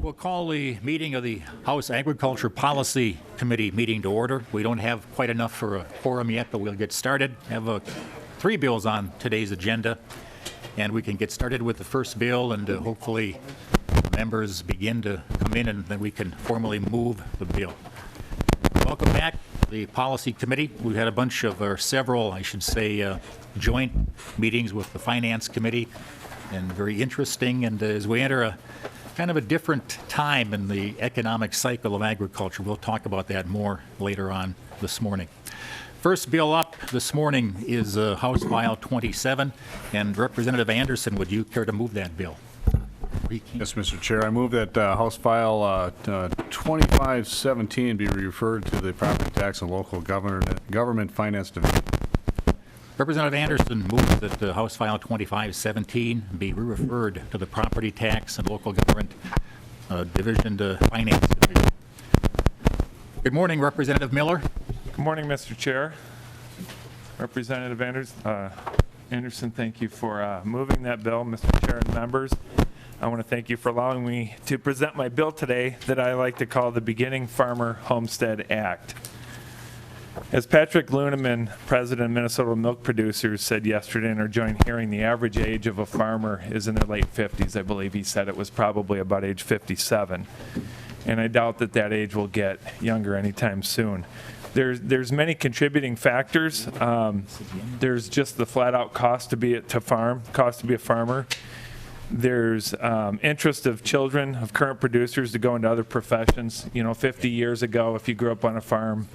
We'll call the meeting of the House Agriculture Policy Committee meeting to order. We don't have quite enough for a quorum yet, but we'll get started. I have three bills on today's agenda, and we can get started with the first bill, and hopefully members begin to come in, and then we can formally move the bill. Welcome back, the Policy Committee. We've had a bunch of, or several, I should say, joint meetings with the Finance Committee, and very interesting. And as we enter a kind of a different time in the economic cycle of agriculture, we'll talk about that more later on this morning. First bill up this morning is House File 27, and Representative Anderson, would you care to move that bill? Yes, Mr. Chair. I move that House File 2517 be referred to the Property Tax and Local Government Finance Division. Representative Anderson moves that House File 2517 be referred to the Property Tax and Local Government Division to Finance Division. Good morning, Representative Miller. Good morning, Mr. Chair. Representative Anderson, thank you for moving that bill. Mr. Chair and members, I want to thank you for allowing me to present my bill today that I like to call the Beginning Farmer Homestead Act. As Patrick Luneman, president of Minnesota Milk Producers, said yesterday in our joint hearing, the average age of a farmer is in their late 50s. I believe he said it was probably about age 57. And I doubt that that age will get younger anytime soon. There's many contributing factors. There's just the flat-out cost to be a farmer. There's interest of children of current producers to go into other professions. You know, 50 years ago, if you grew up on a farm,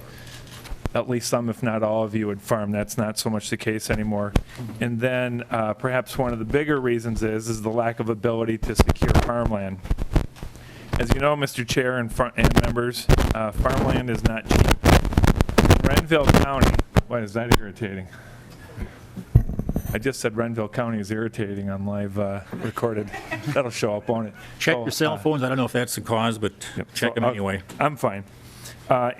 at least some, if not all of you, would farm. That's not so much the case anymore. And then perhaps one of the bigger reasons is the lack of ability to secure farmland. As you know, Mr. Chair and members, farmland is not cheap. In Renville County, why is that irritating? I just said Renville County is irritating on live recorded. That'll show up, won't it? Check your cell phones. I don't know if that's the cause, but check them anyway. I'm fine.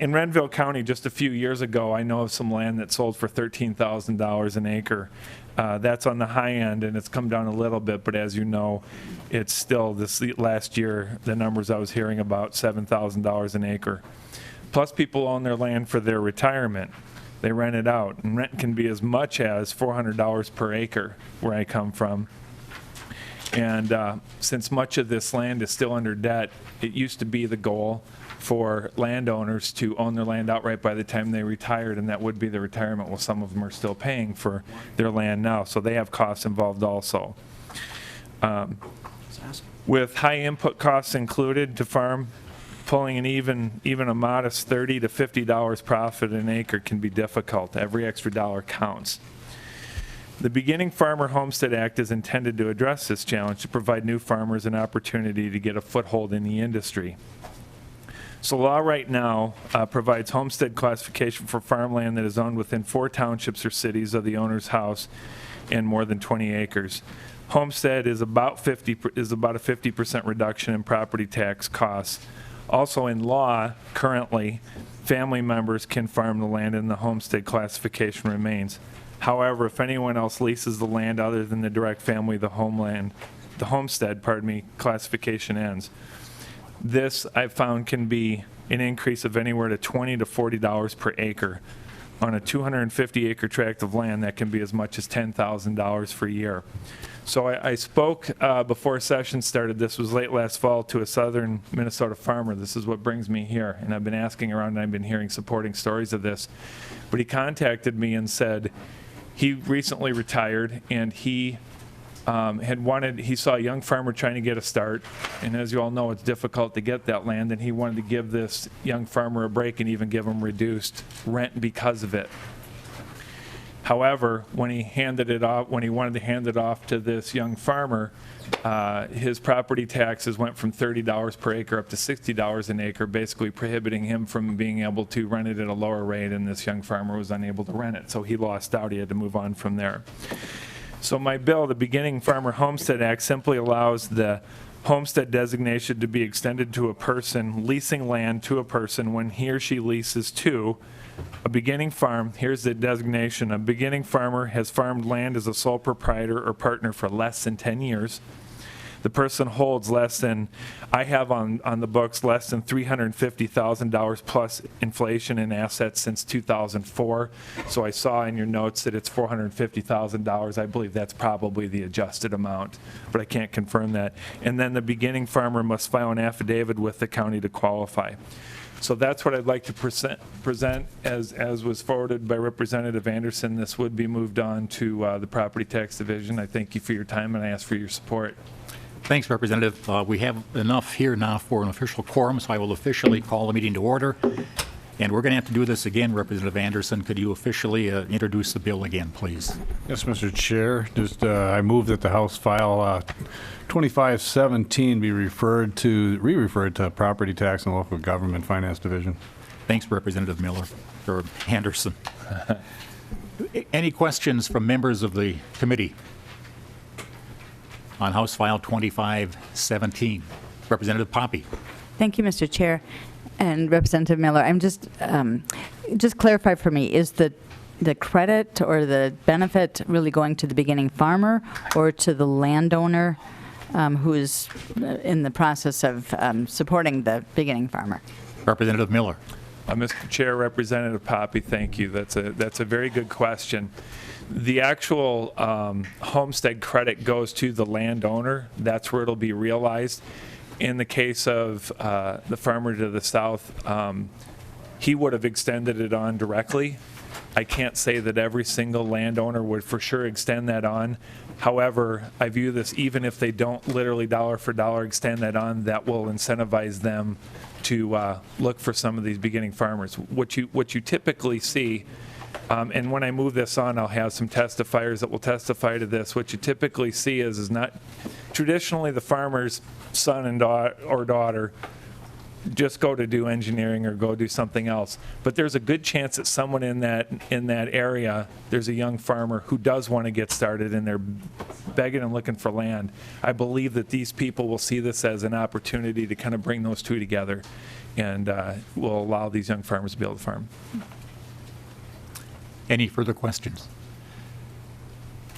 In Renville County, just a few years ago, I know of some land that sold for $13,000 an acre. That's on the high end, and it's come down a little bit, but as you know, it's still, this last year, the numbers I was hearing about, $7,000 an acre. Plus, people own their land for their retirement. They rent it out, and rent can be as much as $400 per acre where I come from. And since much of this land is still under debt, it used to be the goal for landowners to own their land outright by the time they retired, and that would be the retirement. Well, some of them are still paying for their land now, so they have costs involved also. With high input costs included to farm, pulling an even a modest $30 to $50 profit an acre can be difficult. Every extra dollar counts. The Beginning Farmer Homestead Act is intended to address this challenge, to provide new farmers an opportunity to get a foothold in the industry. So law right now provides homestead classification for farmland that is owned within 4 townships or cities of the owner's house and more than 20 acres. Homestead is about a 50% reduction in property tax costs. Also in law, currently, family members can farm the land and the homestead classification remains. However, if anyone else leases the land other than the direct family, the homestead, classification ends. This, I've found, can be an increase of anywhere to $20 to $40 per acre. On a 250-acre tract of land, that can be as much as $10,000 per year. So I spoke before session started, this was late last fall, to a southern Minnesota farmer. This is what brings me here, and I've been asking around and I've been hearing supporting stories of this. But he contacted me and said he recently retired, and he he saw a young farmer trying to get a start, and as you all know, it's difficult to get that land, and he wanted to give this young farmer a break and even give him reduced rent because of it. However, when he wanted to hand it off to this young farmer, his property taxes went from $30 per acre up to $60 an acre, basically prohibiting him from being able to rent it at a lower rate, and this young farmer was unable to rent it, so he lost out. He had to move on from there. So my bill, the Beginning Farmer Homestead Act, simply allows the homestead designation to be extended to a person leasing land to a person when he or she leases to a beginning farm. Here's the designation. A beginning farmer has farmed land as a sole proprietor or partner for less than 10 years. the person holds less than, I have on the books, less than $350,000 plus inflation in assets since 2004. So I saw in your notes that it's $450,000. I believe that's probably the adjusted amount, but I can't confirm that. And then the beginning farmer must file an affidavit with the county to qualify. So that's what I'd like to present as was forwarded by Representative Anderson. This would be moved on to the Property Tax Division. I thank you for your time, and I ask for your support. Thanks, Representative. We have enough here now for an official quorum, so I will officially call the meeting to order. And we're going to have to do this again. Representative Anderson, could you officially introduce the bill again, please? Yes, Mr. Chair. Just I move that the House file 2517 be re-referred to Property Tax and Local Government Finance Division. Thanks, Representative Miller, or Anderson. Any questions from members of the committee on House File 2517? Representative Poppy. Thank you, Mr. Chair. And Representative Miller, I'm just clarify for me, is the credit or the benefit really going to the beginning farmer or to the landowner who is in the process of supporting the beginning farmer? Representative Miller. Mr. Chair, Representative Poppy, thank you. That's a very good question. The actual homestead credit goes to the landowner. That's where it'll be realized. In the case of the farmer to the south, he would have extended it on directly. I can't say that every single landowner would for sure extend that on. However, I view this, even if they don't literally dollar for dollar extend that on, that will incentivize them to look for some of these beginning farmers. What you typically see, and when I move this on, I'll have some testifiers that will testify to this. What you typically see is not traditionally the farmer's son and daughter just go to do engineering or go do something else. But there's a good chance that someone in that area, there's a young farmer who does want to get started and they're begging and looking for land. I believe that these people will see this as an opportunity to kind of bring those two together and will allow these young farmers to be able to farm. Any further questions?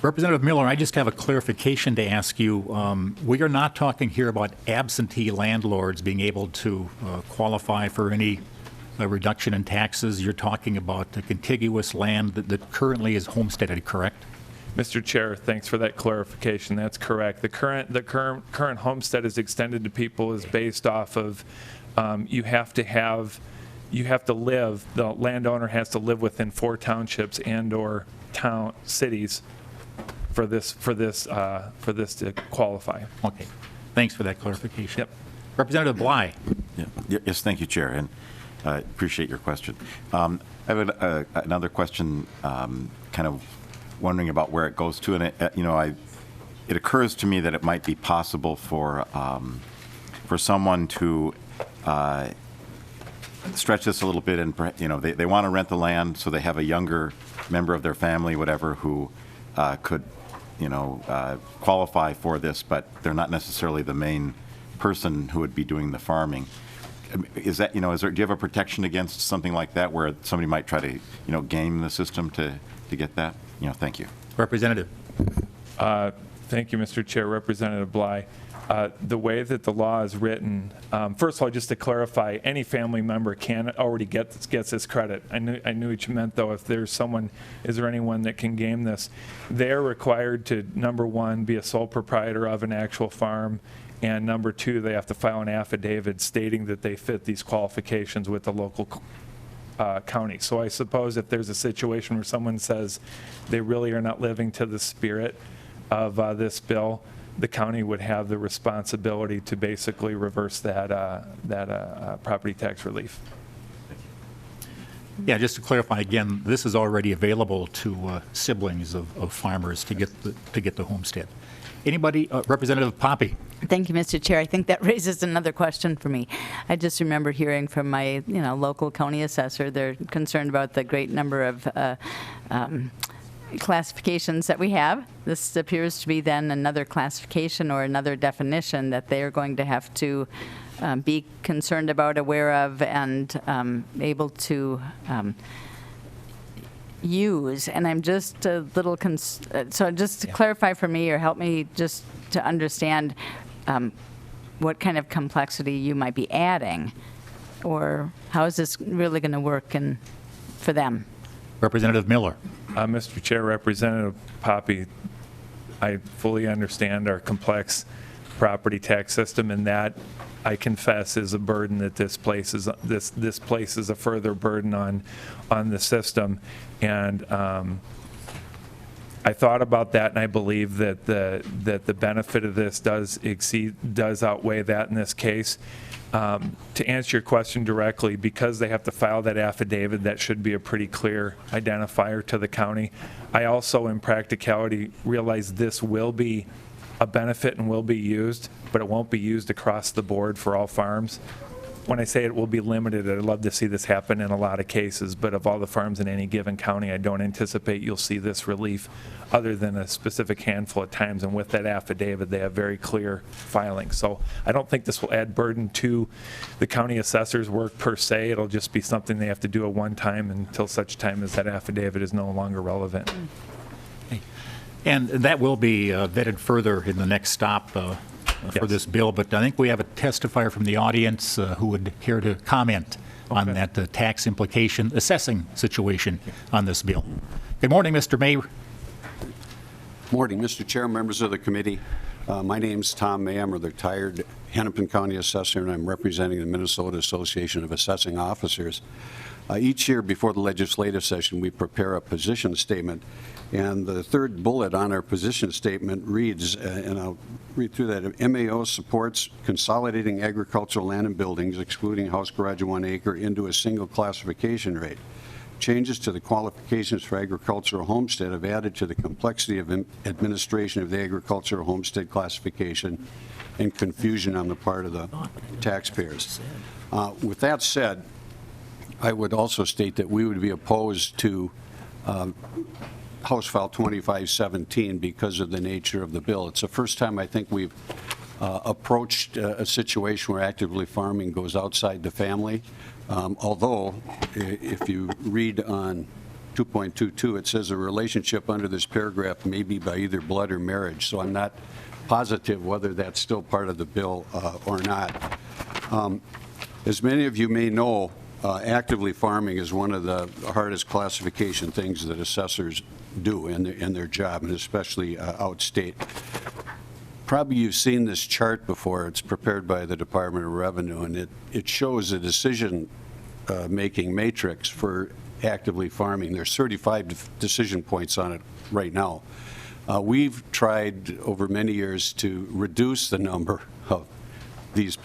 Representative Miller, I just have a clarification to ask you. We are not talking here about absentee landlords being able to qualify for any reduction in taxes. You're talking about the contiguous land that currently is homesteaded, correct? Mr. Chair, thanks for that clarification. That's correct. The current homestead is extended to people is based off of you have to live, the landowner has to live within 4 townships and/or cities for this to qualify. Okay. Thanks for that clarification. Yep. Representative Bly. Yeah. Yes, thank you, Chair, and I appreciate your question. I have another question, kind of wondering about where it goes to, and it occurs to me that it might be possible for someone to stretch this a little bit, and they want to rent the land, so they have a younger member of their family, whatever, who could qualify for this, but they're not necessarily the main person who would be doing the farming. Is that, do you have a protection against something like that where somebody might try to, game the system to get that? Thank you. Representative. Thank you, Mr. Chair. Representative Bly. The way that the law is written, first of all, just to clarify, any family member can already gets this credit. I knew what you meant, though. If there's someone, is there anyone that can game this? They're required to, number one, be a sole proprietor of an actual farm, and number two, they have to file an affidavit stating that they fit these qualifications with the local county. So I suppose if there's a situation where someone says they really are not living to the spirit of this bill, the county would have the responsibility to basically reverse that property tax relief. Yeah, just to clarify again, this is already available to siblings of farmers to get the homestead. Anybody? Representative Poppy. Thank you, Mr. Chair. I think that raises another question for me. I just remember hearing from my local county assessor. They're concerned about the great number of classifications that we have. This appears to be then another classification or another definition that they are going to have to be concerned about, aware of, and able to use. And I'm just a little so just to clarify for me or help me just to understand, what kind of complexity you might be adding, or how is this really going to work for them? Representative Miller. Mr. Chair, Representative Poppy, I fully understand our complex property tax system, and that, I confess, is a burden that this places a further burden on the system. And I thought about that, and I believe that the benefit of this does outweigh that in this case. To answer your question directly, because they have to file that affidavit, that should be a pretty clear identifier to the county. I also, in practicality, realize this will be a benefit and will be used, but it won't be used across the board for all farms. When I say it will be limited, I'd love to see this happen in a lot of cases, but of all the farms in any given county, I don't anticipate you'll see this relief other than a specific handful of times. And with that affidavit, they have very clear filing. So I don't think this will add burden to the county assessor's work per se. It'll just be something they have to do at one time until such time as that affidavit is no longer relevant. And that will be vetted further in the next stop for Yes. this bill, but I think we have a testifier from the audience who would care to comment on that tax implication assessing situation on this bill. Good morning, Mr. May. Morning, Mr. Chair, members of the committee. My name's Tom May. I'm a retired Hennepin County assessor, and I'm representing the Minnesota Association of Assessing Officers. Each year before the legislative session, we prepare a position statement, and the third bullet on our position statement reads, and I'll read through that, MAO supports consolidating agricultural land and buildings, excluding house garage of 1 acre, into a single classification rate. Changes to the qualifications for agricultural homestead have added to the complexity of administration of the agricultural homestead classification and confusion on the part of the taxpayers. With that said, I would also state that we would be opposed to House File 2517 because of the nature of the bill. It's the first time I think we've approached a situation where actively farming goes outside the family. Although, if you read on 2.22, it says a relationship under this paragraph may be by either blood or marriage. So I'm not positive whether that's still part of the bill or not. As many of you may know, actively farming is one of the hardest classification things that assessors do in their job, and especially outstate. Probably you've seen this chart before. It's prepared by the Department of Revenue, and it shows a decision-making matrix for actively farming. There's 35 decision points on it right now. We've tried over many years to reduce the number of these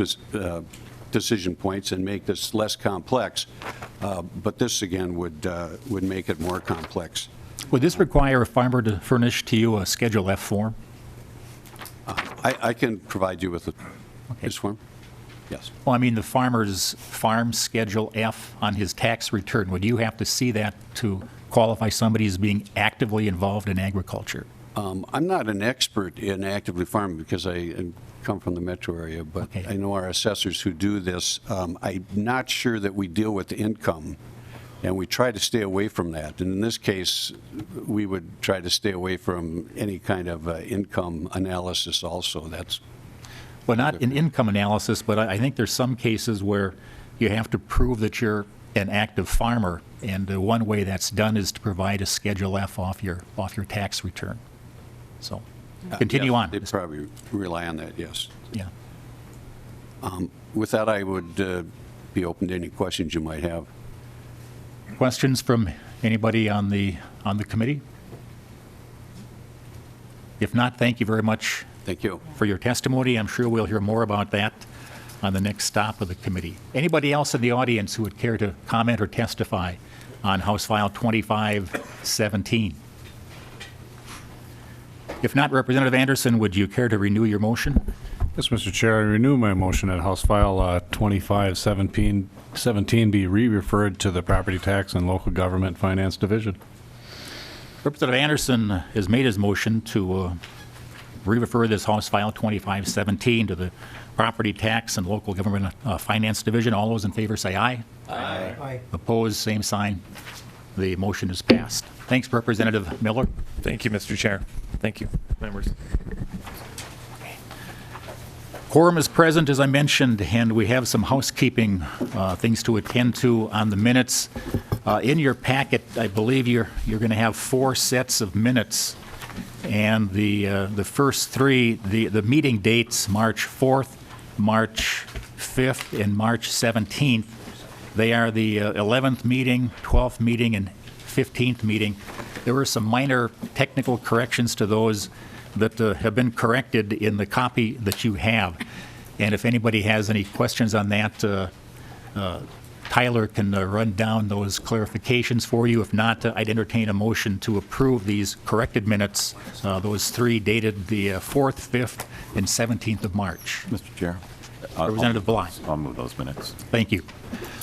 decision points and make this less complex, but this again would make it more complex. Would this require a farmer to furnish to you a Schedule F form? I can provide you with this form. Yes. Well, I mean, the farmer's farm Schedule F on his tax return, would you have to see that to qualify somebody as being actively involved in agriculture? I'm not an expert in actively farming because I come from the metro area, but Okay. I know our assessors who do this. I'm not sure that we deal with the income, and we try to stay away from that. And in this case, we would try to stay away from any kind of income analysis also. That's Well, not an income analysis, but I think there's some cases where you have to prove that you're an active farmer, and one way that's done is to provide a Schedule F off your tax return. So, continue yes, on. They probably rely on that, yes. Yeah. With that, I would be open to any questions you might have. Questions from anybody on the committee? If not, thank you very much Thank you. for your testimony. I'm sure we'll hear more about that on the next stop of the committee. Anybody else in the audience who would care to comment or testify on House File 2517? If not, Representative Anderson, would you care to renew your motion? Yes, Mr. Chair, I renew my motion that House File 2517 be re-referred to the Property Tax and Local Government Finance Division. Representative Anderson has made his motion to re-refer this House File 2517 to the Property Tax and Local Government Finance Division. All those in favor say aye. Aye. Opposed, same sign. The motion is passed. Thanks, Representative Miller. Thank you, Mr. Chair. Thank you, members. Quorum is present, as I mentioned, and we have some housekeeping things to attend to on the minutes. In your packet, I believe you're going to have 4 sets of minutes, and the first 3, the meeting dates, March 4th, March 5th, and March 17th, they are the 11th meeting, 12th meeting, and 15th meeting. There were some minor technical corrections to those that have been corrected in the copy that you have. And if anybody has any questions on that, Tyler can run down those clarifications for you. If not, I'd entertain a motion to approve these corrected minutes, those 3 dated the 4th, 5th, and 17th of March. Mr. Chair. Representative Bly. I'll move those minutes. Thank you.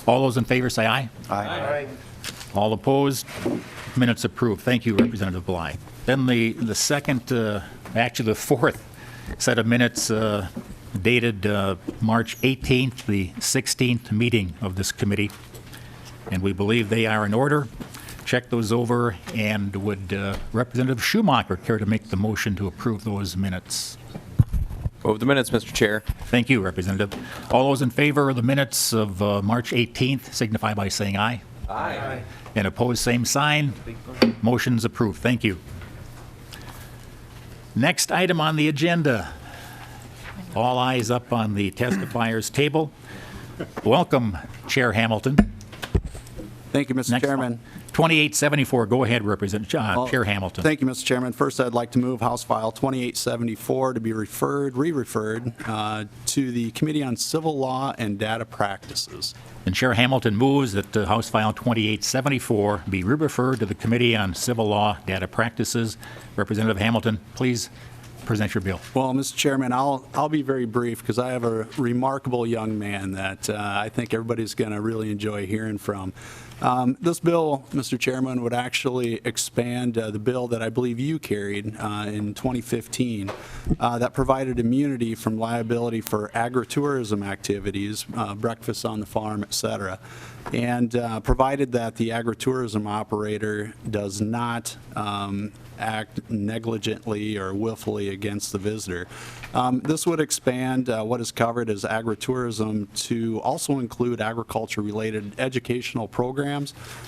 All those in favor say aye. Aye. All opposed? Minutes approved. Thank you, Representative Bly. Then the second, actually the 4th set of minutes dated March 18th, the 16th meeting of this committee, and we believe they are in order. Check those over, and would Representative Schumacher care to make the motion to approve those minutes? Move the minutes, Mr. Chair. Thank you, Representative. All those in favor of the minutes of March 18th signify by saying aye. Aye. And opposed, same sign. Motion's approved. Thank you. Next item on the agenda. All eyes up on the testifiers table. Welcome, Chair Hamilton. Thank you, Mr. Next Chairman. one. 2874, go ahead, Chair Hamilton. Thank you, Mr. Chairman. First, I'd like to move House File 2874 to be re-referred to the Committee on Civil Law and Data Practices. And Chair Hamilton moves that House File 2874 be re-referred to the Committee on Civil Law Data Practices. Representative Hamilton, please present your bill. Well, Mr. Chairman, I'll be very brief because I have a remarkable young man that I think everybody's going to really enjoy hearing from. This bill, Mr. Chairman, would actually expand the bill that I believe you carried in 2015 that provided immunity from liability for agritourism activities, breakfast on the farm, et cetera, and provided that the agritourism operator does not act negligently or willfully against the visitor. This would expand what is covered as agritourism to also include agriculture-related educational programs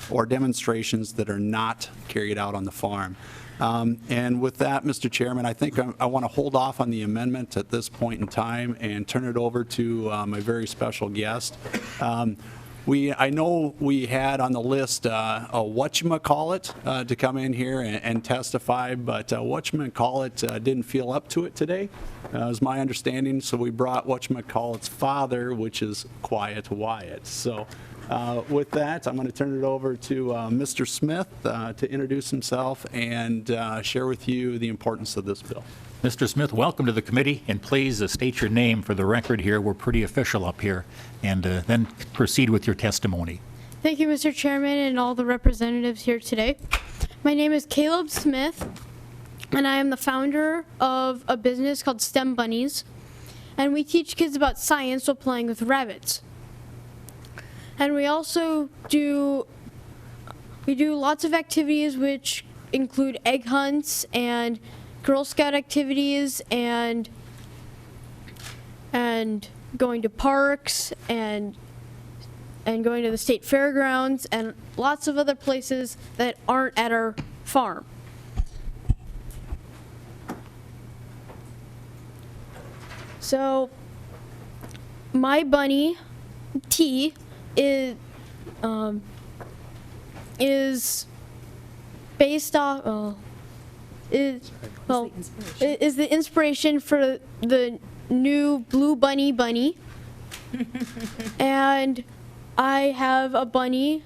or demonstrations that are not carried out on the farm. And with that, Mr. Chairman, I think I want to hold off on the amendment at this point in time and turn it over to my very special guest. I know we had on the list a whatchamacallit to come in here and testify, but whatchamacallit didn't feel up to it today, is my understanding. So we brought whatchamacallit's father, which is Quiet Wyatt. So with that, I'm going to turn it over to Mr. Smith to introduce himself and share with you the importance of this bill. Mr. Smith, welcome to the committee, and please state your name for the record here. We're pretty official up here, and then proceed with your testimony. Thank you, Mr. Chairman, and all the representatives here today. My name is Caleb Smith, and I am the founder of a business called STEM Bunnies, and we teach kids about science while playing with rabbits. And we also do lots of activities which include egg hunts and Girl Scout activities and going to parks and going to the state fairgrounds and lots of other places that aren't at our farm. So my bunny, T, is based off is the inspiration for the new Blue Bunny. And I have a bunny,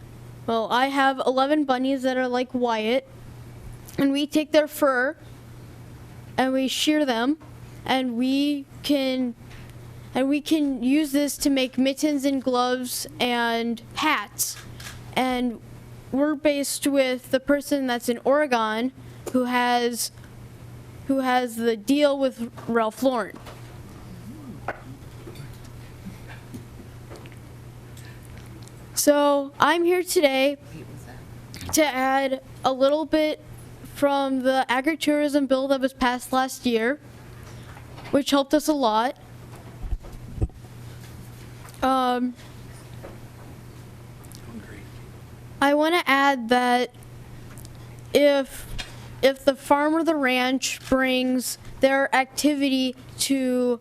I have 11 bunnies that are like Wyatt, and we take their fur and we shear them, and we can use this to make mittens and gloves and hats. And we're based with the person that's in Oregon who has the deal with Ralph Lauren. So I'm here today to add a little bit from the agritourism bill that was passed last year, which helped us a lot. I want to add that if the farm or the ranch brings their activity to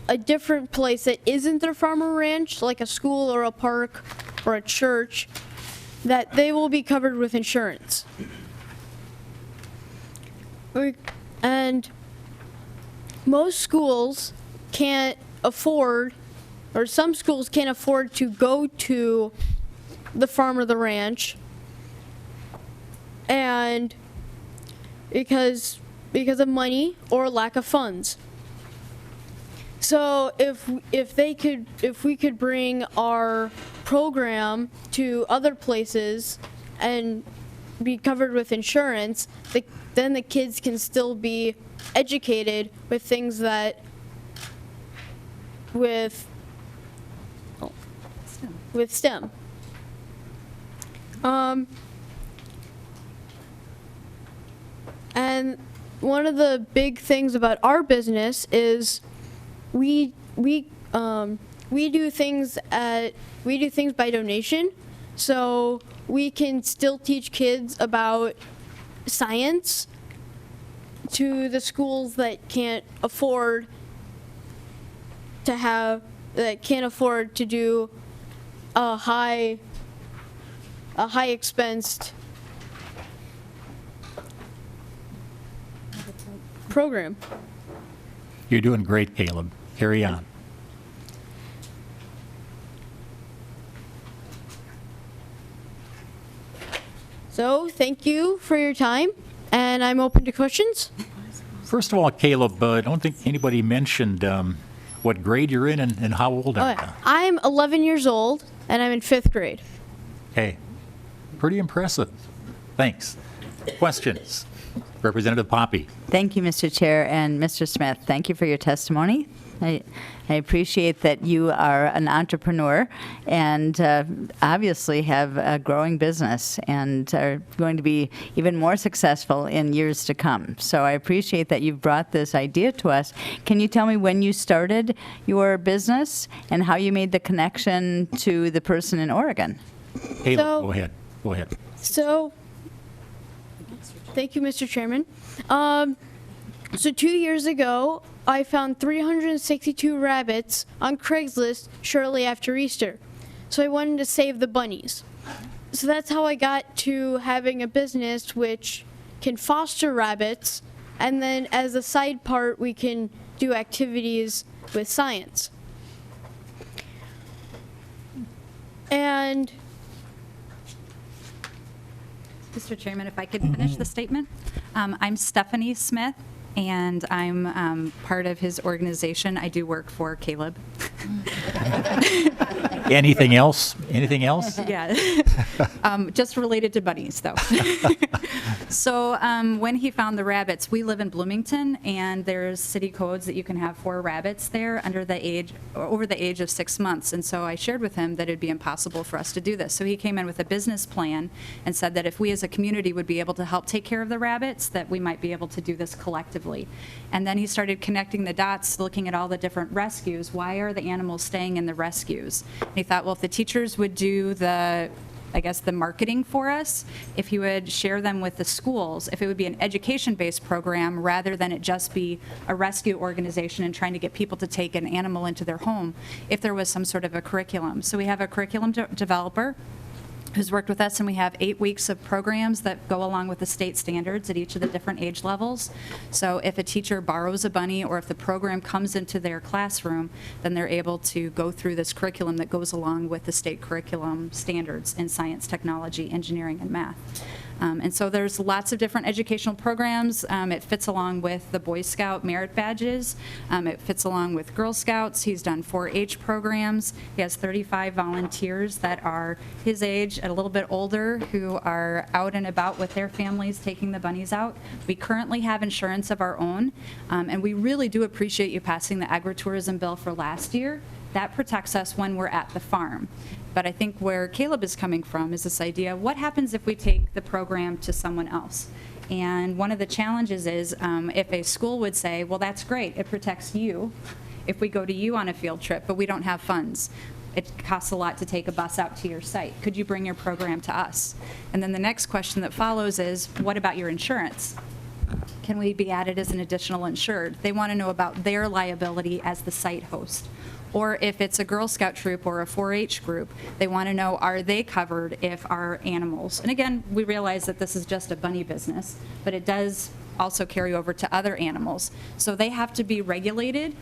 a different place that isn't their farm or ranch, like a school or a park or a church, that they will be covered with insurance. And most schools can't afford, or some schools can't afford to go to the farm or the ranch, and because of money or lack of funds. So if we could bring our program to other places and be covered with insurance, then the kids can still be educated with things that with STEM. And one of the big things about our business is we do things by donation, so we can still teach kids about science to the schools that can't afford to do a high expensed program. You're doing great, Caleb. Carry on. So thank you for your time, and I'm open to questions. First of all, Caleb, I don't think anybody mentioned what grade you're in and how old are you? I'm 11 years old, and I'm in 5th grade. Hey, pretty impressive. Thanks. Questions? Representative Poppy. Thank you, Mr. Chair, and Mr. Smith, thank you for your testimony. I appreciate that you are an entrepreneur and obviously have a growing business and are going to be even more successful in years to come. So I appreciate that you've brought this idea to us. Can you tell me when you started your business and how you made the connection to the person in Oregon? Caleb, go ahead. Go ahead. So, thank you, Mr. Chairman. So 2 years ago, I found 362 rabbits on Craigslist shortly after Easter. So I wanted to save the bunnies. So that's how I got to having a business which can foster rabbits, and then as a side part, we can do activities with science. And Mr. Chairman, if I could finish the statement. I'm Stephanie Smith, and I'm part of his organization. I do work for Caleb. Anything else? Anything else? Yeah. Just related to bunnies, though. So when he found the rabbits, we live in Bloomington, and there's city codes that you can have 4 rabbits there over the age of 6 months. And so I shared with him that it'd be impossible for us to do this. So he came in with a business plan and said that if we as a community would be able to help take care of the rabbits, that we might be able to do this collectively. And then he started connecting the dots, looking at all the different rescues. Why are the animals staying in the rescues? And he thought, well, if the teachers would do the marketing for us, if he would share them with the schools, if it would be an education-based program rather than it just be a rescue organization and trying to get people to take an animal into their home, if there was some sort of a curriculum. So we have a curriculum developer who's worked with us, and we have 8 weeks of programs that go along with the state standards at each of the different age levels. So if a teacher borrows a bunny or if the program comes into their classroom, then they're able to go through this curriculum that goes along with the state curriculum standards in science, technology, engineering, and math. And so there's lots of different educational programs. It fits along with the Boy Scout merit badges. It fits along with Girl Scouts. He's done 4-H programs. He has 35 volunteers that are his age and a little bit older who are out and about with their families taking the bunnies out. We currently have insurance of our own, and we really do appreciate you passing the agritourism bill for last year. That protects us when we're at the farm. But I think where Caleb is coming from is this idea, what happens if we take the program to someone else? And one of the challenges is if a school would say, well, that's great, it protects you, if we go to you on a field trip, but we don't have funds, it costs a lot to take a bus out to your site. Could you bring your program to us? And then the next question that follows is, what about your insurance? Can we be added as an additional insured? They want to know about their liability as the site host. Or if it's a Girl Scout troop or a 4-H group, they want to know, are they covered if our animals, and again, we realize that this is just a bunny business, but it does also carry over to other animals. So they have to be regulated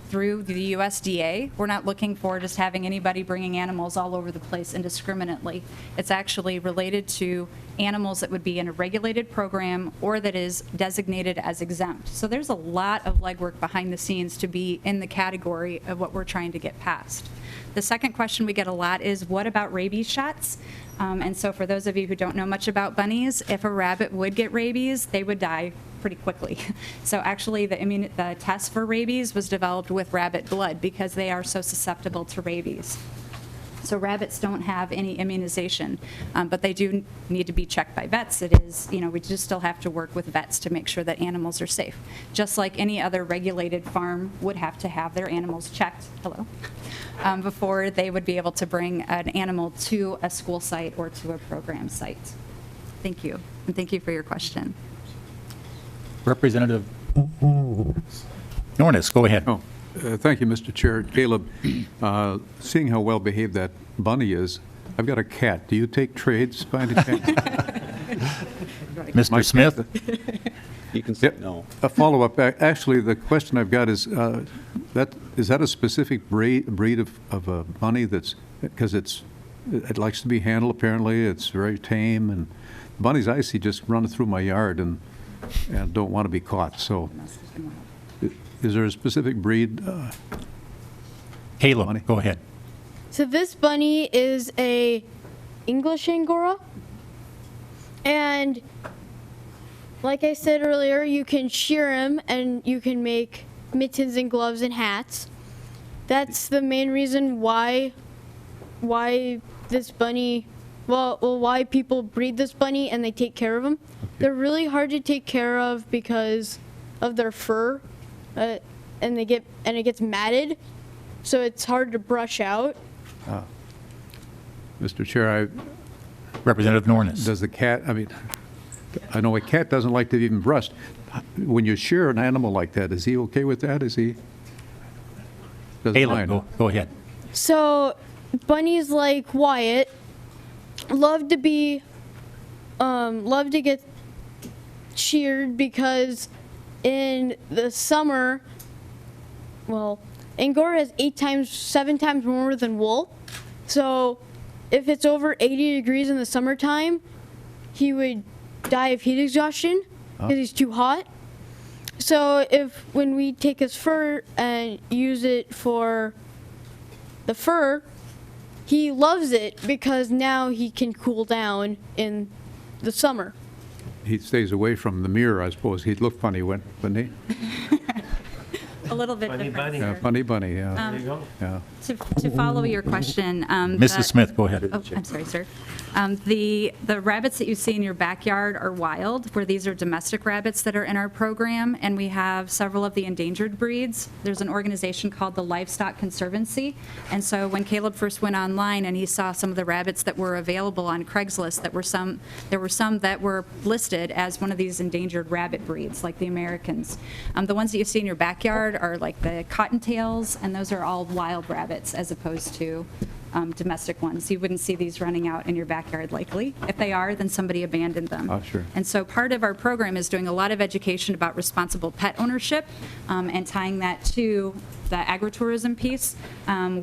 through the USDA. We're not looking for just having anybody bringing animals all over the place indiscriminately. It's actually related to animals that would be in a regulated program or that is designated as exempt. So there's a lot of legwork behind the scenes to be in the category of what we're trying to get past. The second question we get a lot is, what about rabies shots? And so for those of you who don't know much about bunnies, if a rabbit would get rabies, they would die pretty quickly. So actually the test for rabies was developed with rabbit blood because they are so susceptible to rabies. So rabbits don't have any immunization, but they do need to be checked by vets. It is, we just still have to work with vets to make sure that animals are safe. Just like any other regulated farm would have to have their animals checked, before they would be able to bring an animal to a school site or to a program site. Thank you, and thank you for your question. Representative Nornis, go ahead. Thank you, Mr. Chair. Caleb, seeing how well behaved that bunny is, I've got a cat. Do you take trades by any chance? Mr. Smith? You can say no. A follow-up. Actually, the question I've got is, is that a specific breed of a bunny that's, because it likes to be handled apparently, it's very tame, and bunnies I see just run through my yard and don't want to be caught, so. Is there a specific breed? Caleb, bunny? Go ahead. So this bunny is a English Angora. And like I said earlier, you can shear him and you can make mittens and gloves and hats. That's the main reason why this bunny, why people breed this bunny and they take care of them. Okay. They're really hard to take care of because of their fur. And it gets matted, so it's hard to brush out. Mr. Chair, Representative Nornis. does the cat, I know a cat doesn't like to be even brushed. When you shear an animal like that, is he okay with that? Is he? Caleb, go ahead. So bunnies like Wyatt love to get sheared because in the summer, Angora has 7 times more than wool. So if it's over 80 degrees in the summertime, he would die of heat exhaustion because he's too hot. So when we take his fur and use it for the fur, he loves it because now he can cool down in the summer. He stays away from the mirror, I suppose. He'd look funny, wouldn't he? A little bit different. Yeah, funny bunny, yeah. There you go. Yeah. To follow your question. Mrs. Smith, go ahead. Oh, I'm sorry, sir. The rabbits that you see in your backyard are wild, where these are domestic rabbits that are in our program, and we have several of the endangered breeds. There's an organization called the Livestock Conservancy, and so when Caleb first went online and he saw some of the rabbits that were available on Craigslist, there were some that were listed as one of these endangered rabbit breeds, like the Americans. The ones that you see in your backyard are like the cottontails, and those are all wild rabbits as opposed to domestic ones. You wouldn't see these running out in your backyard likely. If they are, then somebody abandoned them. Oh, sure. And so part of our program is doing a lot of education about responsible pet ownership and tying that to the agritourism piece.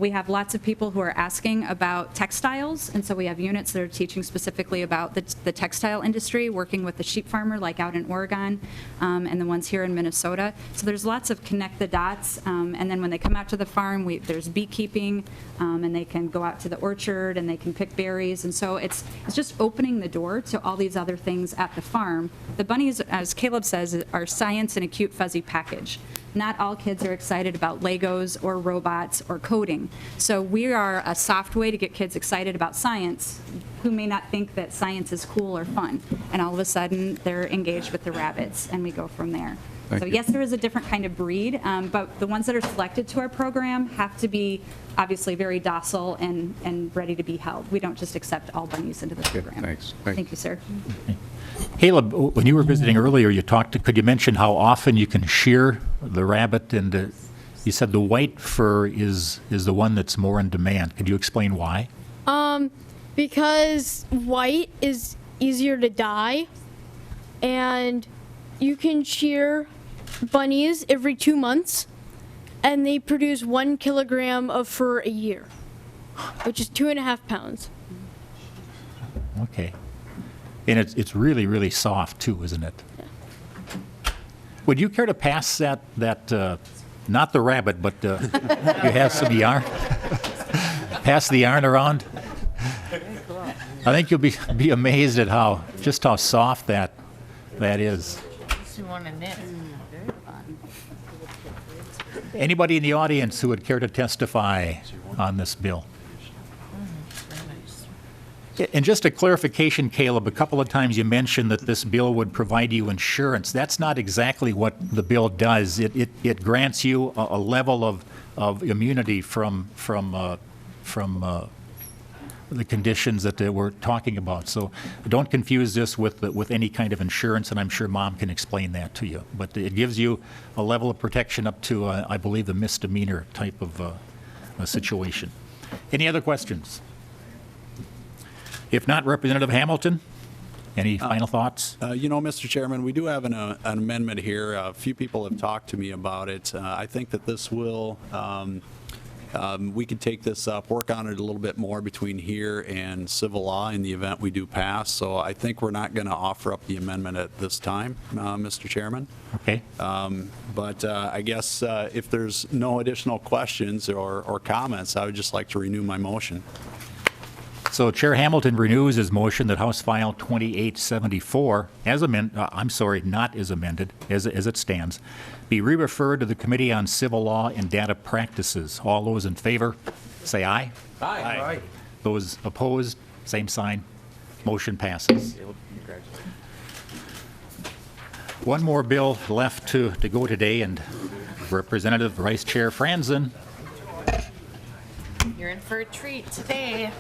We have lots of people who are asking about textiles, and so we have units that are teaching specifically about the textile industry, working with the sheep farmer like out in Oregon, and the ones here in Minnesota. So there's lots of connect the dots, and then when they come out to the farm, there's beekeeping, and they can go out to the orchard and they can pick berries, and so it's just opening the door to all these other things at the farm. The bunnies, as Caleb says, are science in a cute fuzzy package. Not all kids are excited about Legos or robots or coding. So we are a soft way to get kids excited about science who may not think that science is cool or fun. And all of a sudden, they're engaged with the rabbits, and we go from there. Thank So you. yes, there is a different kind of breed, but the ones that are selected to our program have to be obviously very docile and ready to be held. We don't just accept all bunnies into the program. thanks. Thank you, sir. Caleb, when you were visiting earlier, could you mention how often you can shear the rabbit? And you said the white fur is the one that's more in demand. Could you explain why? Because white is easier to dye, and you can shear bunnies every 2 months, and they produce 1 kilogram of fur a year, which is 2.5 pounds. Okay. And it's really, really soft too, isn't it? Would you care to pass that not the rabbit, but you have some yarn? Pass the yarn around? I think you'll be amazed at just how soft that is. Anybody in the audience who would care to testify on this bill? And just a clarification, Caleb, a couple of times you mentioned that this bill would provide you insurance. That's not exactly what the bill does. It grants you a level of immunity from the conditions that we're talking about. So don't confuse this with any kind of insurance, and I'm sure Mom can explain that to you. But it gives you a level of protection up to, I believe, the misdemeanor type of a situation. Any other questions? If not, Representative Hamilton, any final thoughts? Mr. Chairman, we do have an amendment here. A few people have talked to me about it. I think that this will, we could take this up, work on it a little bit more between here and civil law in the event we do pass. So I think we're not going to offer up the amendment at this time, Mr. Chairman. Okay. But I guess if there's no additional questions or comments, I would just like to renew my motion. So Chair Hamilton renews his motion that House File 2874, not as amended, as it stands, be re-referred to the Committee on Civil Law and Data Practices. All those in favor, say aye. Aye. Those opposed, same sign. Motion passes. One more bill left to go today, and Representative Vice Chair Franzen. You're in for a treat today.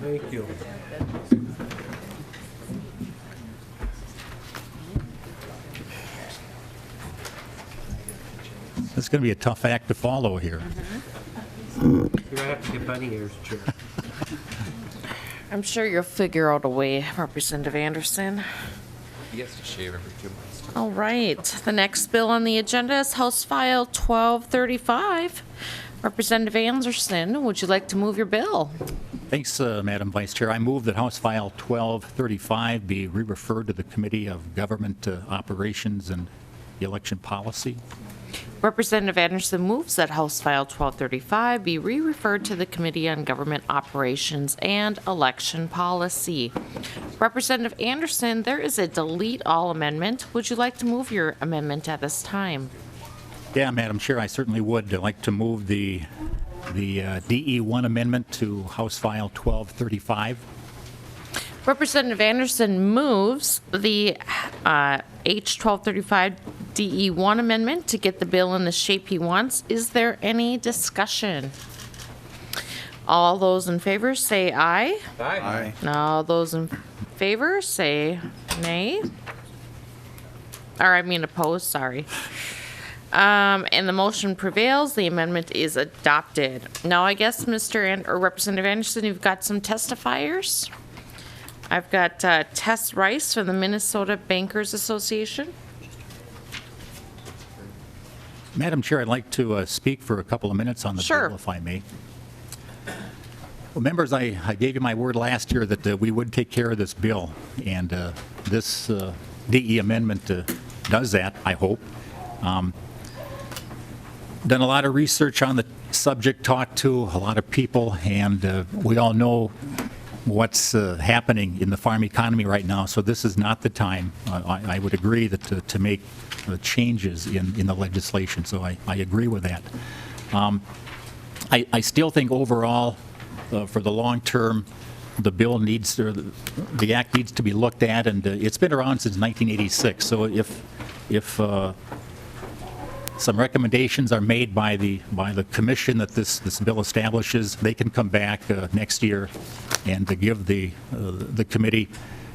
Thank you. This is going to be a tough act to follow here. You're going to have to get bunny ears, Chair. I'm sure you'll figure out a way, Representative Anderson. He gets to shave every 2 months. All right, the next bill on the agenda is House File 1235. Representative Anderson, would you like to move your bill? Thanks, Madam Vice Chair. I move that House File 1235 be re-referred to the Committee of Government Operations and Election Policy. Representative Anderson moves that House File 1235 be re-referred to the Committee on Government Operations and Election Policy. Representative Anderson, there is a delete all amendment. Would you like to move your amendment at this time? Yeah, Madam Chair, I certainly would like to move the DE1 amendment to House File 1235. Representative Anderson moves the H1235 DE1 amendment to get the bill in the shape he wants. Is there any discussion? All those in favor say aye. Aye. All those in favor say nay. Or I mean opposed, sorry. And the motion prevails. The amendment is adopted. Now I guess Representative Anderson, you've got some testifiers. I've got Tess Rice from the Minnesota Bankers Association. Madam Chair, I'd like to speak for a couple of minutes on the Sure. bill, if I may. Well, members, I gave you my word last year that we would take care of this bill, and this DE amendment does that, I hope. Done a lot of research on the subject, talked to a lot of people, and we all know what's happening in the farm economy right now, so this is not the time. I would agree that to make changes in the legislation, so I agree with that. I still think overall, for the long term, the bill needs, or the act needs to be looked at, and it's been around since 1986, so if some recommendations are made by the commission that this bill establishes, they can come back next year and to give the committee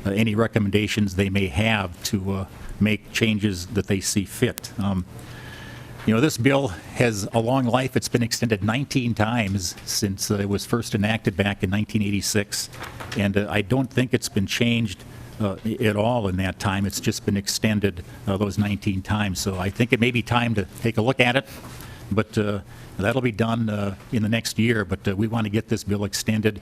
any recommendations they may have to make changes that they see fit. You know, this bill has a long life. It's been extended 19 times since it was first enacted back in 1986, and I don't think it's been changed at all in that time. It's just been extended those 19 times. So I think it may be time to take a look at it, but that'll be done in the next year. But we want to get this bill extended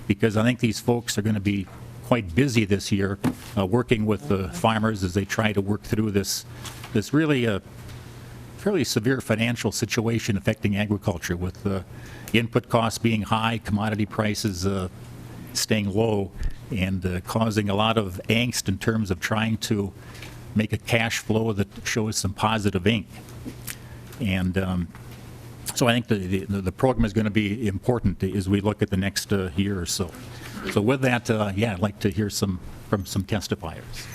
because I think these folks are going to be quite busy this year working with the farmers as they try to work through this really fairly severe financial situation affecting agriculture, with input costs being high, commodity prices staying low, and causing a lot of angst in terms of trying to make a cash flow that shows some positive ink. And so I think the program is going to be important as we look at the next year or so. So with that, yeah, I'd like to hear from some testifiers.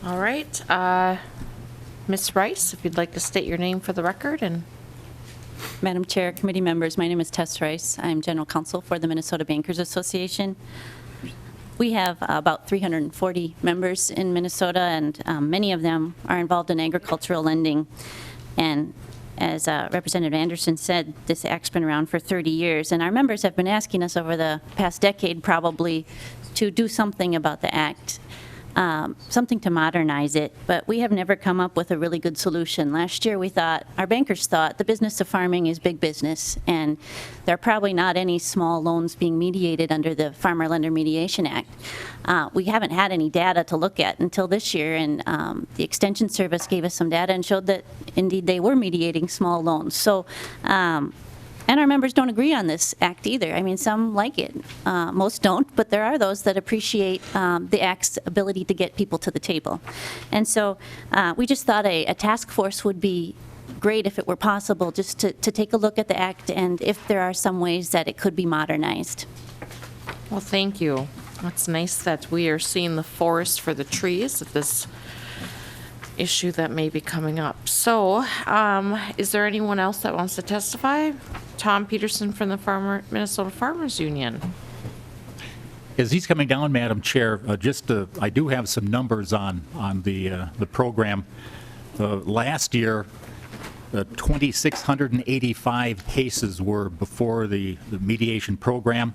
All right. Ms. Rice, if you'd like to state your name for the record. And Madam Chair, committee members, my name is Tess Rice. I'm General Counsel for the Minnesota Bankers Association. We have about 340 members in Minnesota, and many of them are involved in agricultural lending. And as Representative Anderson said, this act's been around for 30 years, and our members have been asking us over the past decade probably to do something about the act. Something to modernize it, but we have never come up with a really good solution. Last year our bankers thought the business of farming is big business, and there are probably not any small loans being mediated under the Farmer Lender Mediation Act. We haven't had any data to look at until this year, and the Extension Service gave us some data and showed that indeed they were mediating small loans. So. And our members don't agree on this act either. I mean, some like it. Most don't, but there are those that appreciate the act's ability to get people to the table. And so we just thought a task force would be great if it were possible, just to take a look at the act and if there are some ways that it could be modernized. well, thank you. It's nice that we are seeing the forest for the trees at this issue that may be coming up. So, is there anyone else that wants to testify? Tom Peterson from the Minnesota Farmers Union. As he's coming down, Madam Chair, I do have some numbers on the program. Last year, 2,685 cases were before the mediation program,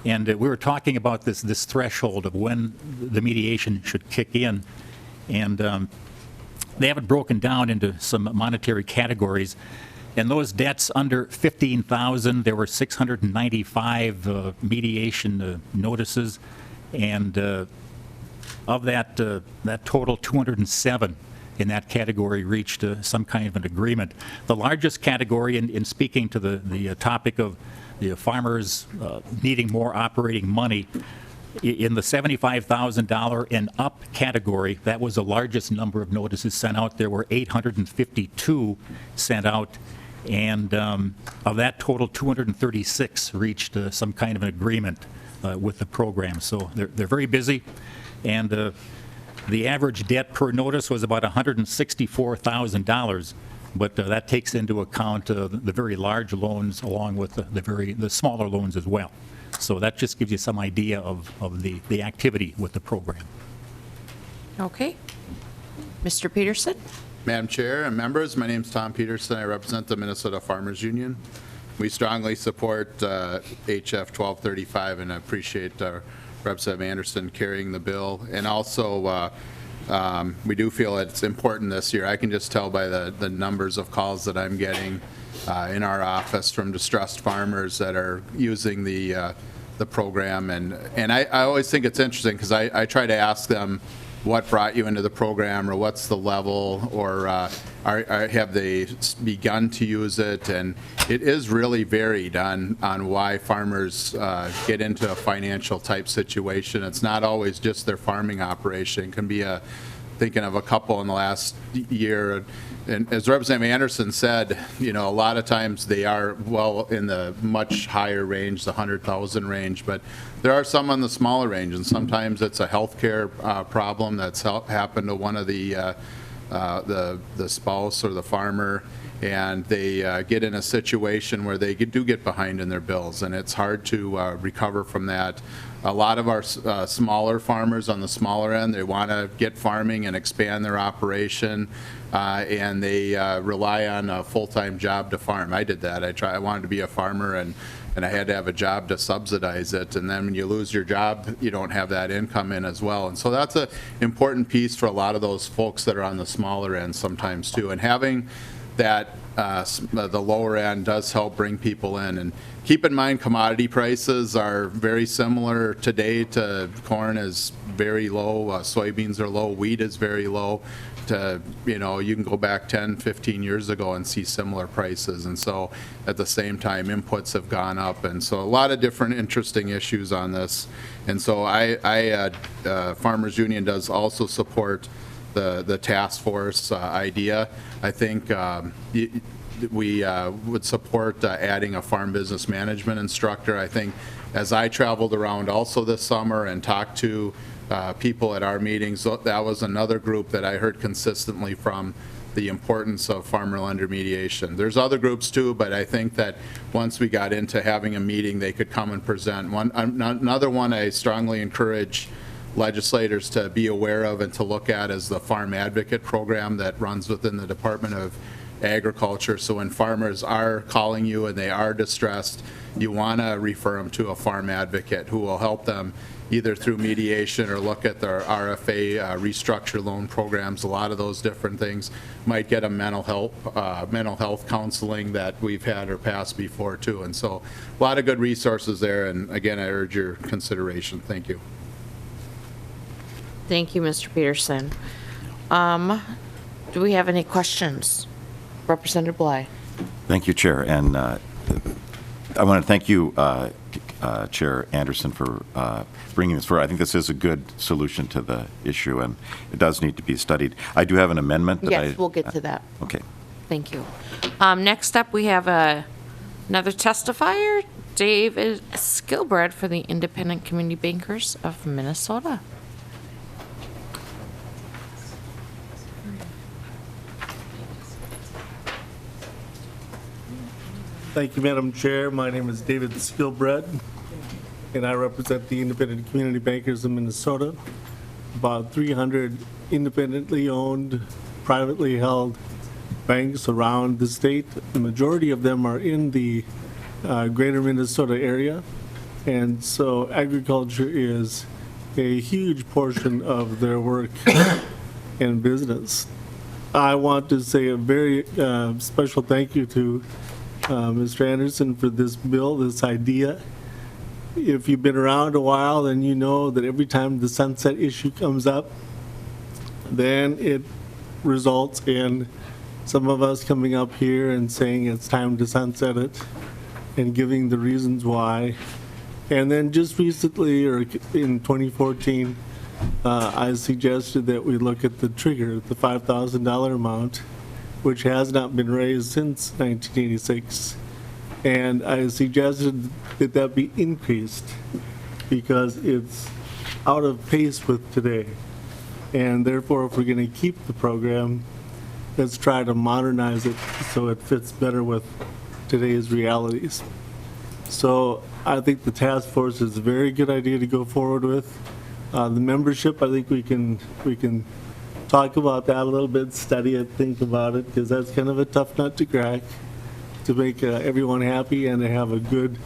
and we were talking about this threshold of when the mediation should kick in, and they have it broken down into some monetary categories. And those debts under $15,000, there were 695 mediation notices, and of that total, 207 in that category reached some kind of an agreement. The largest category, in speaking to the topic of the farmers needing more operating money, in the $75,000 and up category, that was the largest number of notices sent out. There were 852 sent out, and of that total, 236 reached some kind of an agreement with the program. So they're very busy, and the average debt per notice was about $164,000, but that takes into account the very large loans along with the smaller loans as well. So that just gives you some idea of the activity with the program. Okay. Mr. Peterson? Madam Chair and members, my name is Tom Peterson. I represent the Minnesota Farmers Union. We strongly support HF 1235, and I appreciate Representative Anderson carrying the bill. And also, We do feel it's important this year. I can just tell by the numbers of calls that I'm getting in our office from distressed farmers that are using the program. And I always think it's interesting because I try to ask them what brought you into the program, or what's the level, or have they begun to use it? And it is really varied on why farmers get into a financial type situation. It's not always just their farming operation. It can be thinking of a couple in the last year. And as Representative Anderson said, a lot of times they are well in the much higher range, the 100,000 range, but there are some on the smaller range, and sometimes it's a healthcare problem that's happened to one of the spouse or the farmer, and they get in a situation where they do get behind in their bills, and it's hard to recover from that. A lot of our smaller farmers on the smaller end, they want to get farming and expand their operation, and they rely on a full-time job to farm. I did that. I wanted to be a farmer, and I had to have a job to subsidize it. And then when you lose your job, you don't have that income in as well. And so that's an important piece for a lot of those folks that are on the smaller end sometimes too. And having that the lower end does help bring people in. And keep in mind, commodity prices are very similar today to corn is very low, soybeans are low, wheat is very low. You can go back 10, 15 years ago and see similar prices. And so at the same time, inputs have gone up. And so a lot of different interesting issues on this. And so Farmers Union does also support the task force idea. I think we would support adding a farm business management instructor. I think as I traveled around also this summer and talked to people at our meetings, that was another group that I heard consistently from, the importance of farmer lender mediation. There's other groups too, but I think that once we got into having a meeting, they could come and present. Another one I strongly encourage legislators to be aware of and to look at is the Farm Advocate program that runs within the Department of Agriculture. So when farmers are calling you and they are distressed, you want to refer them to a farm advocate who will help them either through mediation or look at their RFA restructure loan programs. A lot of those different things might get a mental health counseling that we've had or passed before too. And so a lot of good resources there. And again, I urge your consideration. Thank you. Thank you, Mr. Peterson. Do we have any questions? Representative Bly. Thank you, Chair. And I want to thank you, Chair Anderson, for bringing this forward. I think this is a good solution to the issue, and it does need to be studied. I do have an amendment. Yes, we'll get to that. Okay. Thank you. Next up, we have another testifier, David Skilbred for the Independent Community Bankers of Minnesota. Thank you, Madam Chair. My name is David Skilbred, and I represent the Independent Community Bankers of Minnesota. About 300 independently owned, privately held banks around the state. The majority of them are in the greater Minnesota area, and so agriculture is a huge portion of their work and business. I want to say a very special thank you to Mr. Anderson for this bill, this idea. If you've been around a while, then you know that every time the sunset issue comes up, then it results in some of us coming up here and saying it's time to sunset it and giving the reasons why. And then just recently, or in 2014, I suggested that we look at the trigger, the $5,000 amount, which has not been raised since 1986. And I suggested that that be increased because it's out of pace with today. And therefore, if we're going to keep the program, let's try to modernize it so it fits better with today's realities. So I think the task force is a very good idea to go forward with. The membership, I think we can talk about that a little bit, study it, think about it, because that's kind of a tough nut to crack, to make everyone happy and to have a good,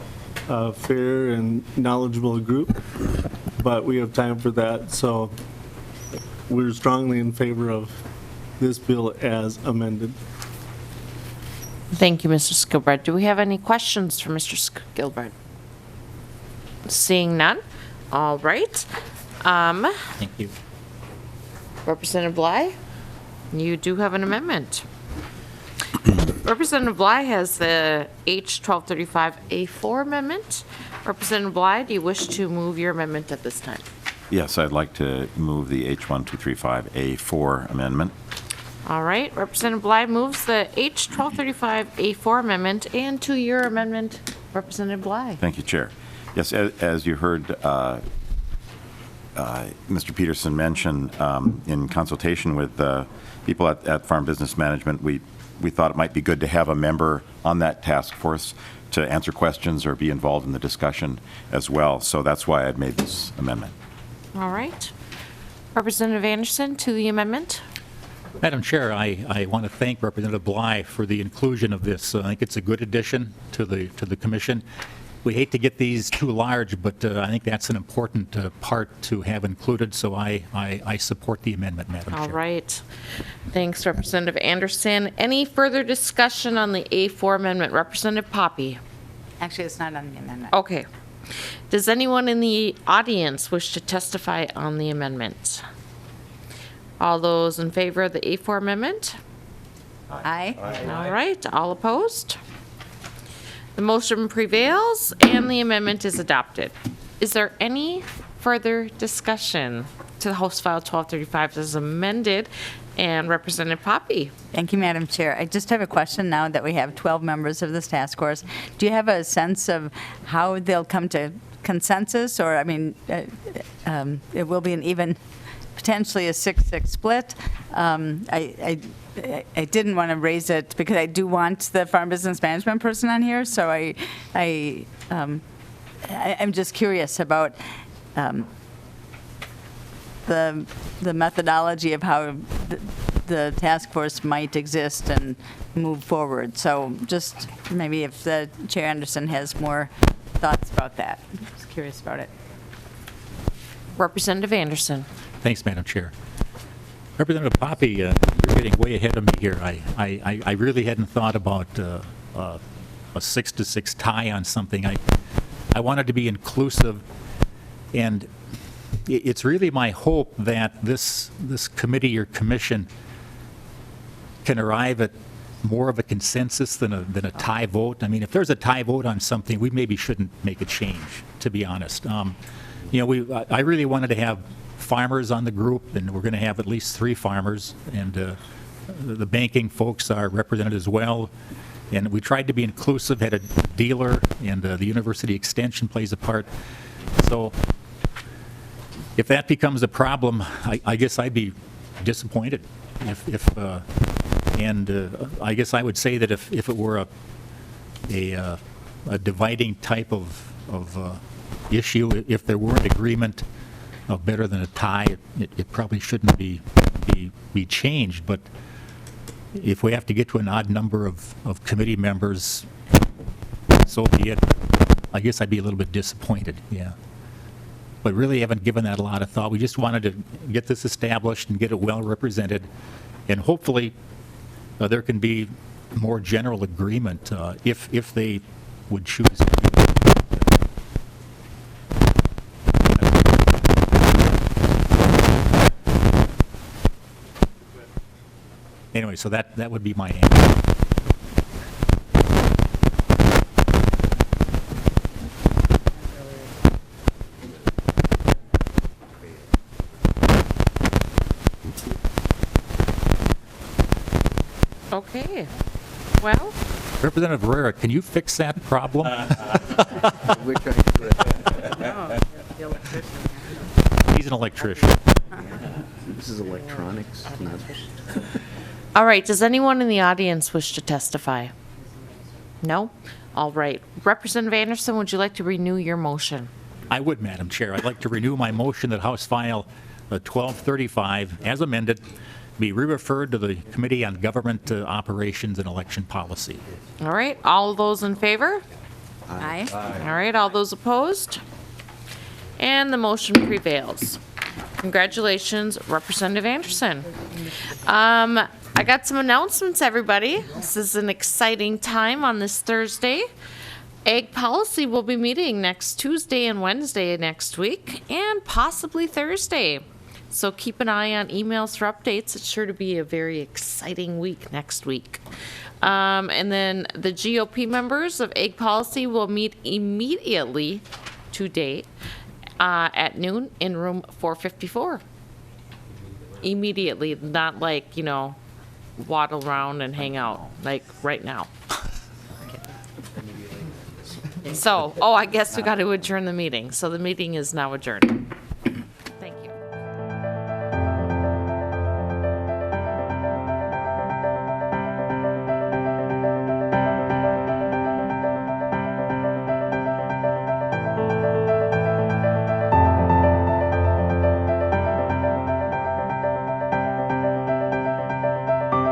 fair, and knowledgeable group. But we have time for that. So we're strongly in favor of this bill as amended. Thank you, Mr. Skilbred. Do we have any questions for Mr. Skilbred? Seeing none? All right. Thank you. Representative Bly, you do have an amendment. Representative Bly has the H 1235A4 amendment. Representative Bly, do you wish to move your amendment at this time? Yes, I'd like to move the H1235A4 amendment. All right, Representative Bly moves the H 1235A4 amendment, and to your amendment, Representative Bly. Thank you, Chair. Yes, as you heard Mr. Peterson mention, in consultation with people at Farm Business Management, we thought it might be good to have a member on that task force to answer questions or be involved in the discussion as well. So that's why I've made this amendment. All right. Representative Anderson, to the amendment. Madam Chair, I want to thank Representative Bly for the inclusion of this. I think it's a good addition to the commission. We hate to get these too large, but I think that's an important part to have included, so I support the amendment, Madam Chair. All right. Thanks, Representative Anderson. Any further discussion on the A4 amendment? Representative Poppy. Actually, it's not on the amendment. Okay. Does anyone in the audience wish to testify on the amendment? All those in favor of the A4 amendment? Aye. All right. All opposed? The motion prevails and the amendment is adopted. Is there any further discussion to the House File 1235 as amended? And Representative Poppy. Thank you, Madam Chair. I just have a question now that we have 12 members of this task force. Do you have a sense of how they'll come to consensus? Or, I mean, it will be an even, potentially a 6-6 split. I didn't want to raise it because I do want the Farm Business Management person on here, so I'm just curious about the methodology of how the task force might exist and move forward. So just maybe if the Chair Anderson has more thoughts about that. Just curious about it. Representative Anderson. Thanks, Madam Chair. Representative Poppy, you're getting way ahead of me here. I really hadn't thought about a 6-6 tie on something. I wanted to be inclusive, and it's really my hope that this committee or commission can arrive at more of a consensus than a tie vote. I mean, if there's a tie vote on something, we maybe shouldn't make a change, to be honest. You know, I really wanted to have farmers on the group, and we're going to have at least 3 farmers, and the banking folks are represented as well. And we tried to be inclusive, had a dealer, and the University Extension plays a part. So if that becomes a problem, I guess I'd be disappointed. I guess I would say that if it were a dividing type of issue, if there were an agreement of better than a tie, it probably shouldn't be changed. But if we have to get to an odd number of committee members, so be it. I guess I'd be a little bit disappointed, yeah. But really haven't given that a lot of thought. We just wanted to get this established and get it well represented, and hopefully there can be more general agreement if they would choose to do that. Anyway, so that would be my answer. Okay. Well. Representative Herrera, can you fix that problem? I wish I could. He's an electrician. This is electronics, not... All right. Does anyone in the audience wish to testify? No? All right. Representative Anderson, would you like to renew your motion? I would, Madam Chair. I'd like to renew my motion that House File 1235, as amended, be re-referred to the Committee on Government Operations and Election Policy. All right. All those in favor? Aye. All right. All those opposed? And the motion prevails. Congratulations, Representative Anderson. I got some announcements, everybody. This is an exciting time on this Thursday. Ag Policy will be meeting next Tuesday and Wednesday next week, and possibly Thursday. So keep an eye on emails for updates. It's sure to be a very exciting week next week. And then the GOP members of Ag Policy will meet immediately to date at noon in room 454. Immediately, not like, waddle around and hang out, like right now. So, I guess we got to adjourn the meeting. So the meeting is now adjourned.